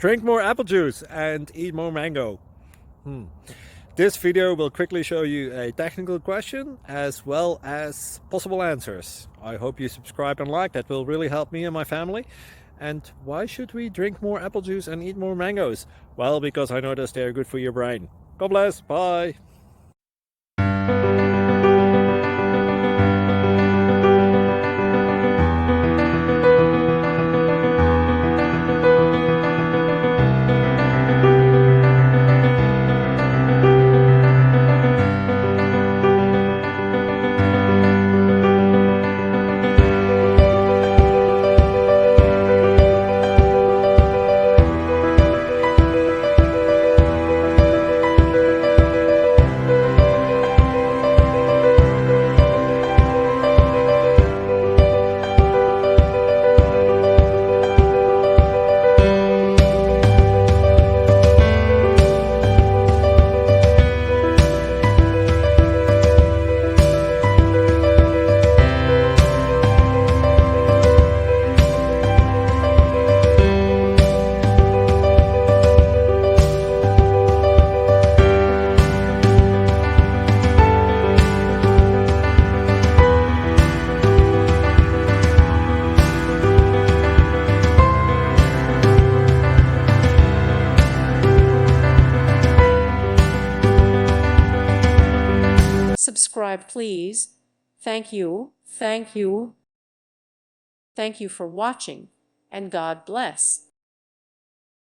Drink more apple juice and eat more mango. This video will quickly show you a technical question as well as possible answers. I hope you subscribe and like, that will really help me and my family. And why should we drink more apple juice and eat more mangoes? Well, because I noticed they're good for your brain. God bless, bye! Subscribe, please. Thank you. Thank you. Thank you for watching, and God bless.